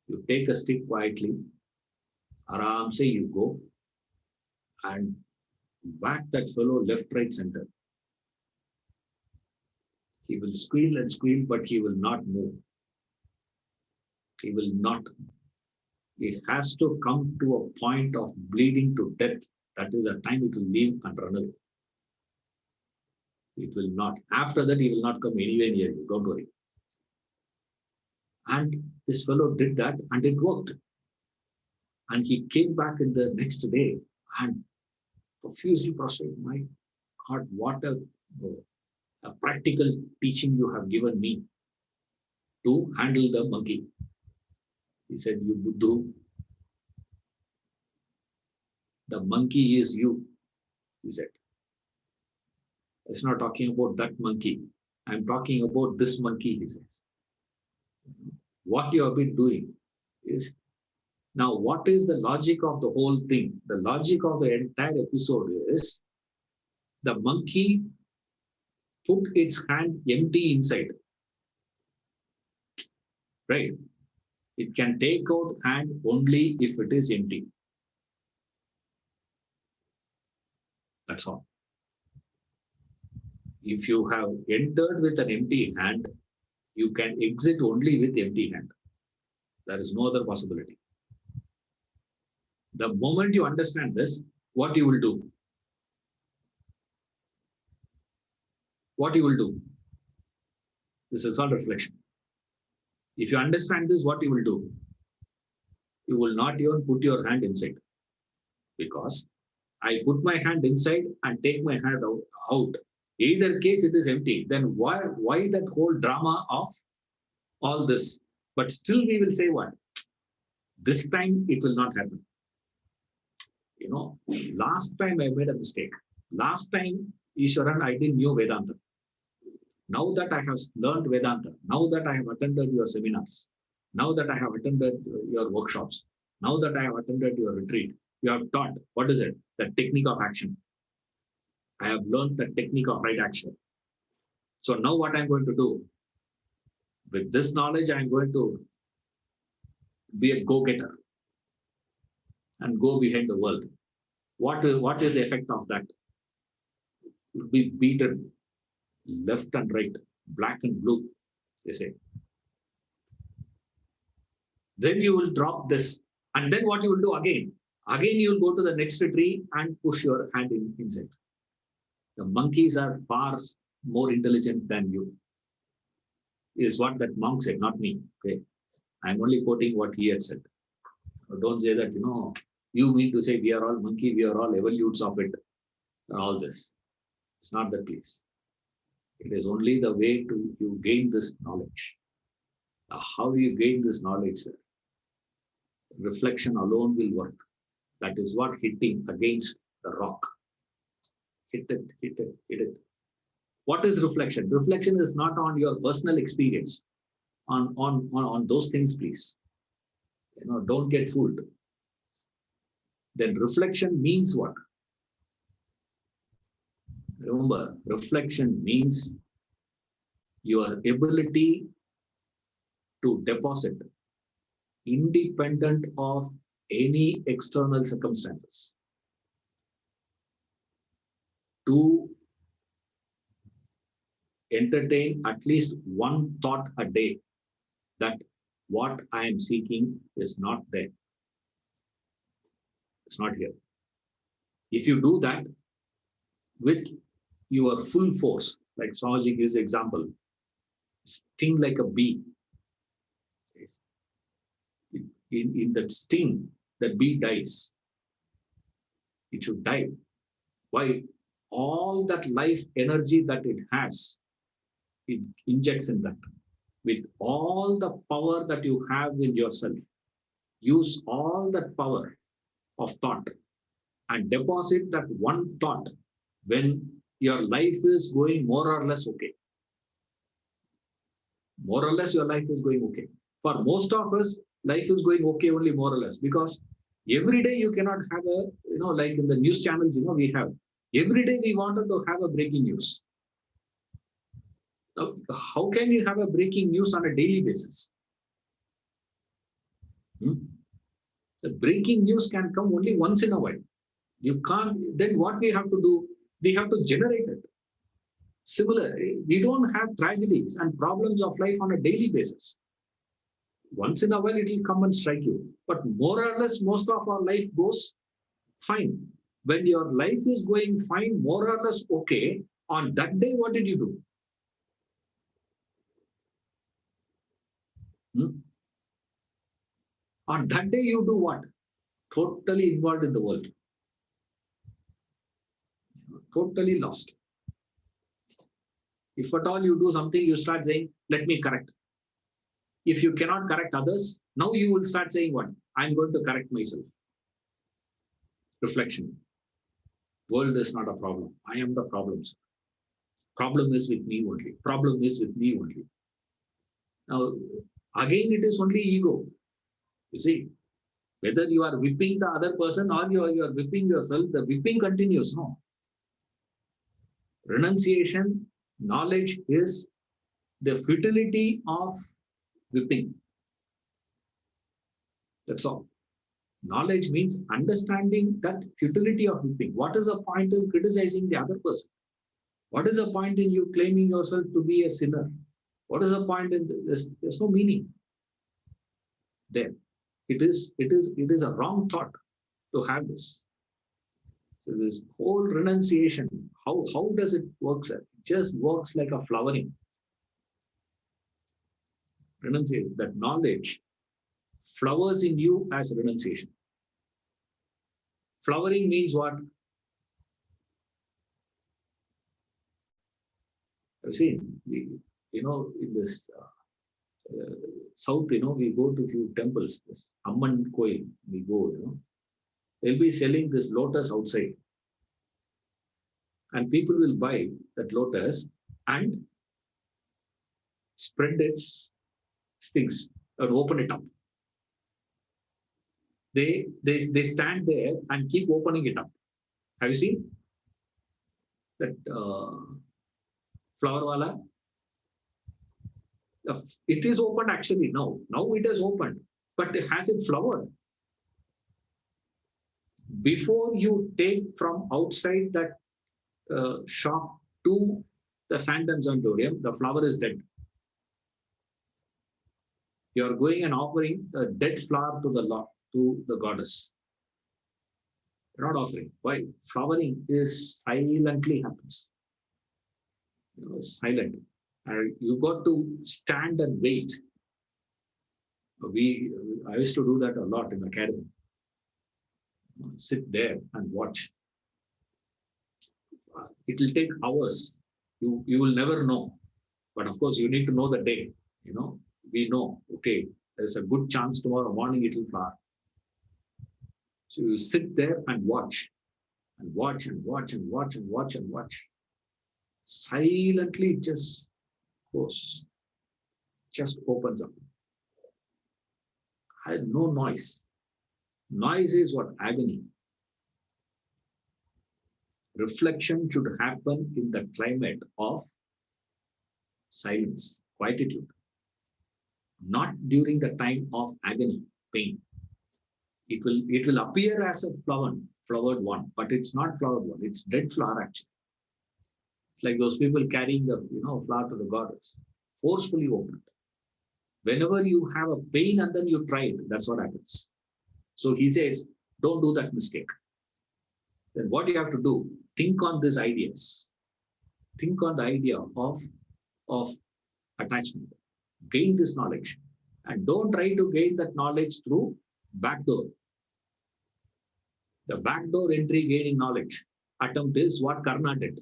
you take a stick quietly, aramse you go and whack that fellow left, right, center. He will squeal and squeal, but he will not move. He will not. It has to come to a point of bleeding to death. That is the time it will leave and run away. It will not. After that, he will not come anywhere near you. Don't worry. And this fellow did that and it worked. And he came back in the next day and profusely prostrated. My God, what a practical teaching you have given me to handle the monkey. He said, you Buddha, the monkey is you, he said. It's not talking about that monkey. I'm talking about this monkey, he says. What you have been doing is, now what is the logic of the whole thing? The logic of the entire episode is, the monkey put its hand empty inside. Right? It can take out hand only if it is empty. That's all. If you have entered with an empty hand, you can exit only with empty hand. There is no other possibility. The moment you understand this, what you will do? What you will do? This is called reflection. If you understand this, what you will do? You will not even put your hand inside, because I put my hand inside and take my hand out. Either case, it is empty. Then why that whole drama of all this? But still, we will say what? This time it will not happen. Last time I made a mistake. Last time, Ishwaran, I didn't know Vedanta. Now that I have learned Vedanta, now that I have attended your seminars, now that I have attended your workshops, now that I have attended your retreat, you have taught, what is it? The technique of action. I have learned the technique of right action. So now what I'm going to do? With this knowledge, I'm going to be a go-getter and go behind the world. What is the effect of that? You'll be beaten left and right, black and blue, they say. Then you will drop this. And then what you will do again? Again, you will go to the next tree and push your hand inside. The monkeys are far more intelligent than you, is what that monk said, not me. Okay, I'm only quoting what he had said. Don't say that, you mean to say we are all monkey, we are all evolutes of it, all this. It's not the case. It is only the way to you gain this knowledge. How do you gain this knowledge, sir? Reflection alone will work. That is what hitting against the rock. Hit it. What is reflection? Reflection is not on your personal experience. On those things, please. Don't get fooled. Then reflection means what? Remember, reflection means your ability to deposit independent of any external circumstances, to entertain at least one thought a day that what I am seeking is not there. It's not here. If you do that with your full force, like Swamiji gives example, sting like a bee. In that sting, the bee dies. It should die. Why? All that life energy that it has, it injects in that. With all the power that you have in yourself, use all that power of thought and deposit that one thought when your life is going more or less okay. More or less your life is going okay. For most of us, life is going okay only more or less, because every day you cannot have like in the news channels, we have, every day we wanted to have a breaking news. Now, how can you have a breaking news on a daily basis? The breaking news can come only once in a while. You can't, then what we have to do? We have to generate it. Similarly, we don't have tragedies and problems of life on a daily basis. Once in a while, it will come and strike you. But more or less, most of our life goes fine. When your life is going fine, more or less okay, on that day, what did you do? On that day, you do what? Totally involved in the world. Totally lost. If at all you do something, you start saying, let me correct. If you cannot correct others, now you will start saying what? I'm going to correct myself. Reflection. World is not a problem. I am the problem. Problem is with me only. Problem is with me only. Now, again, it is only ego. You see, whether you are whipping the other person or you are whipping yourself, the whipping continues. No. Renunciation, knowledge is the futility of whipping. That's all. Knowledge means understanding that futility of whipping. What is the point in criticizing the other person? What is the point in you claiming yourself to be a sinner? What is the point in this? There's no meaning there. It is a wrong thought. to have this. So this whole renunciation, how does it work, sir? It just works like a flowering. Renunciation, that knowledge flowers in you as renunciation. Flowering means what? I've seen, in this south, we go to few temples, this Amman Koil, we go, they'll be selling this lotus outside. And people will buy that lotus and spread its stings and open it up. They stand there and keep opening it up. Have you seen that flower wala? It is open actually now. Now it is opened, but has it flowered? Before you take from outside that shop to the Sanctum Sanctorum, the flower is dead. You are going and offering a dead flower to the goddess. You're not offering. Why? Flowering is silently happens. Silent. And you got to stand and wait. I used to do that a lot in academy. Sit there and watch. It will take hours. You will never know. But of course, you need to know the day. We know, okay, there's a good chance tomorrow morning it will flower. So you sit there and watch, and watch, and watch, and watch, and watch, and watch. Silently, it just goes, just opens up. I had no noise. Noise is what? Agony. Reflection should happen in the climate of silence, quietude. Not during the time of agony, pain. It will appear as a flowered one, but it's not flowered one. It's dead flower actually. It's like those people carrying the flower to the goddess, forcefully opened. Whenever you have a pain and then you try it, that's what happens. So he says, don't do that mistake. Then what you have to do? Think on these ideas. Think on the idea of attachment. Gain this knowledge. And don't try to gain that knowledge through back door. The backdoor entry gaining knowledge attempt is what Karna did.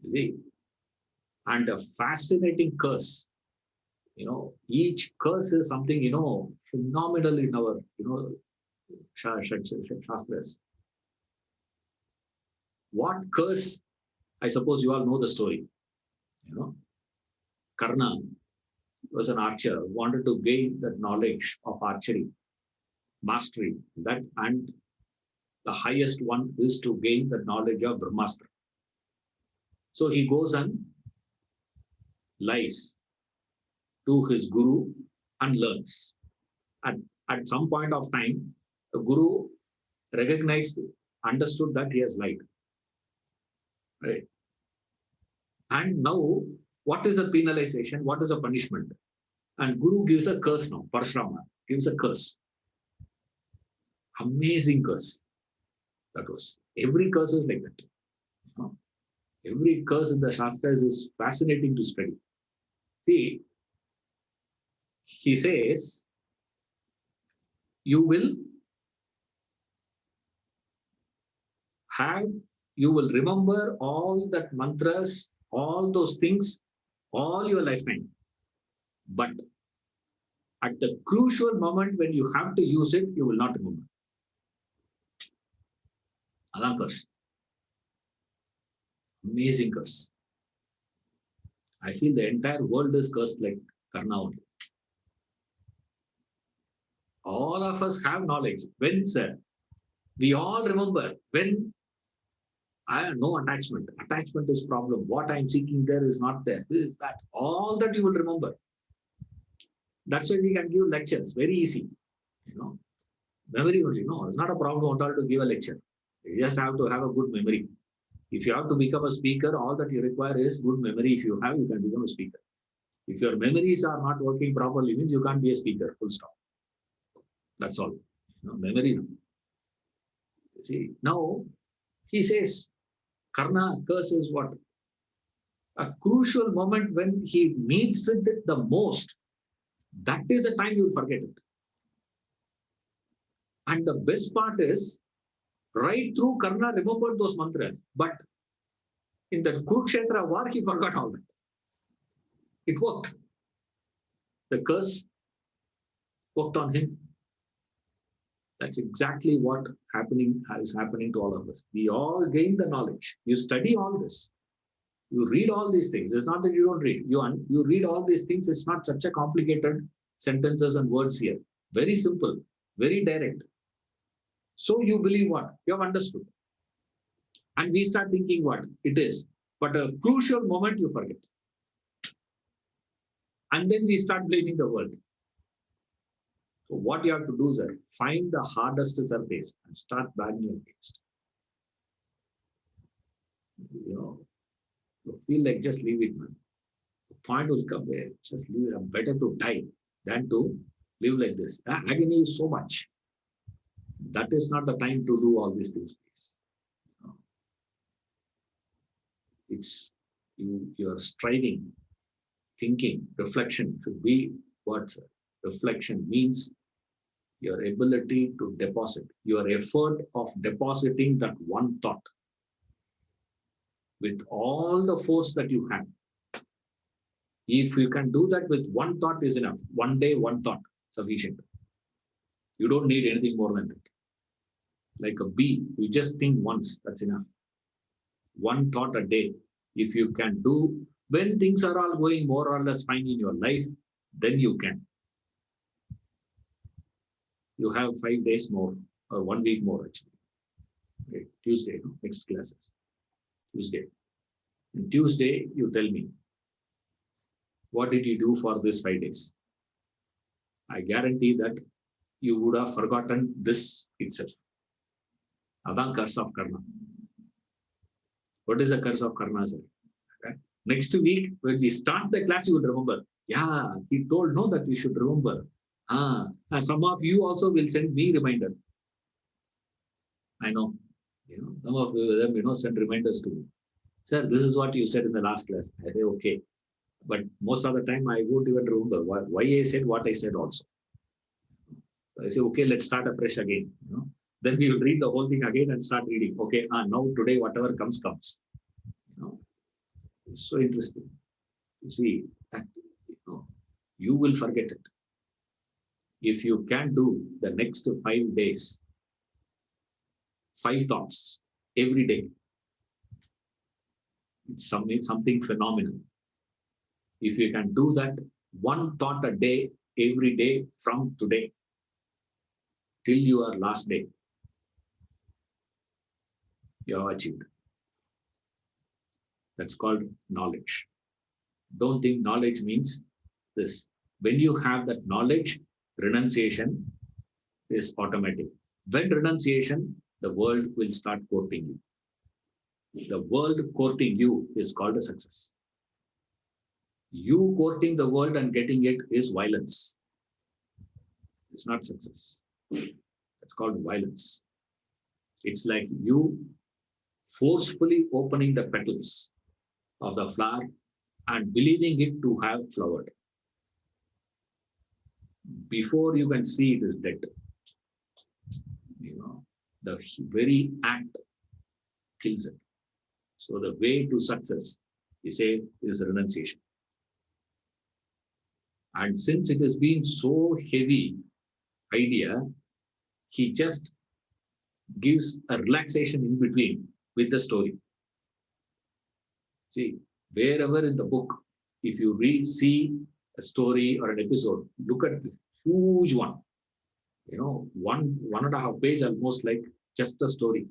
You see? And a fascinating curse. Each curse is something, phenomenal in our, Shastras. What curse? I suppose you all know the story. Karna was an archer, wanted to gain that knowledge of archery, mastery. That and the highest one is to gain the knowledge of Brahmastra. So he goes and lies to his guru and learns. At some point of time, the guru recognized, understood that he has lied. Right? And now, what is the penalization? What is the punishment? And Guru gives a curse now. Parashrama gives a curse. Amazing curse. That was. Every curse is like that. Every curse in the Shastras is fascinating to study. See, he says, you will remember all that mantras, all those things, all your lifetime. But at the crucial moment when you have to use it, you will not remember. Adan curse. Amazing curse. I feel the entire world is cursed like Karna only. All of us have knowledge. When, sir, we all remember when I have no attachment. Attachment is problem. What I'm seeking there is not there. This is that. All that you will remember. That's why we can give lectures. Very easy. Memory only. No, it's not a problem at all to give a lecture. You just have to have a good memory. If you have to become a speaker, all that you require is good memory. If you have, you can become a speaker. If your memories are not working properly, means you can't be a speaker. Full stop. That's all. memory. You see, now he says, Karna curse is what? A crucial moment when he needs it the most. That is the time you will forget it. And the best part is, right through Karna remembered those mantras, but in the Kurukshetra war, he forgot all that. It worked. The curse worked on him. That's exactly what is happening to all of us. We all gain the knowledge. You study all this. You read all these things. It's not that you don't read. You read all these things. It's not such a complicated sentences and words here. Very simple, very direct. So you believe what? You have understood. And we start thinking what? It is. But a crucial moment you forget. And then we start blaming the world. So what you have to do, sir, find the hardest surface and start banging against. You feel like just leave it, man. The point will come where just leave it. Better to die than to live like this. Agony is so much. That is not the time to do all these things, please. It's you're striving, thinking, reflection should be what? Reflection means your ability to deposit, your effort of depositing that one thought with all the force that you have. If you can do that with one thought is enough. One day, one thought, sufficient. You don't need anything more than that. Like a bee, you just think once, that's enough. One thought a day. If you can do, when things are all going more or less fine in your life, then you can. You have 5 days more, or 1 week more actually. Okay. Tuesday, next classes. Tuesday. And Tuesday, you tell me, what did you do for these 5 days? I guarantee that you would have forgotten this itself. Adan curse of karma. What is the curse of karma, sir? Okay. Next week, when we start the class, you would remember. Yeah, he told no that we should remember. And some of you also will send me reminder. I know. Some of them, send reminders to me. Sir, this is what you said in the last class. I say, okay. But most of the time, I won't even remember why I said what I said also. So I say, okay, let's start afresh again. Then we will read the whole thing again and start reading. Okay, now today, whatever comes, comes. It's so interesting. You see, that, you will forget it. If you can do the next 5 days, 5 thoughts every day, it's something phenomenal. If you can do that, 1 thought a day, every day from today till your last day, you have achieved. That's called knowledge. Don't think knowledge means this. When you have that knowledge, renunciation is automatic. When renunciation, the world will start courting you. The world courting you is called a success. You courting the world and getting it is violence. It's not success. It's called violence. It's like you forcefully opening the petals of the flower and believing it to have flowered. Before you can see it is dead. The very act kills it. So the way to success, he said, is renunciation. And since it has been so heavy idea, he just gives a relaxation in between with the story. See, wherever in the book, if you see a story or an episode, look at the huge one. 1.5 page almost like just a story.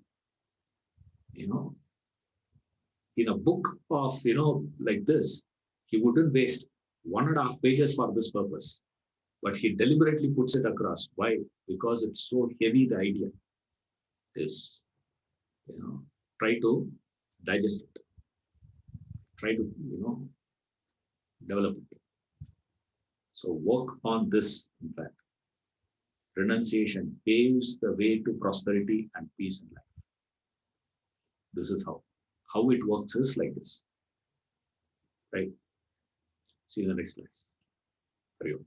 In a book of, like this, he wouldn't waste 1.5 pages for this purpose. But he deliberately puts it across. Why? Because it's so heavy, the idea is, try to digest it. Try to, develop it. So work on this, in fact. Renunciation paves the way to prosperity and peace in life. This is how it works is like this, right? See you in the next class. Hari Om.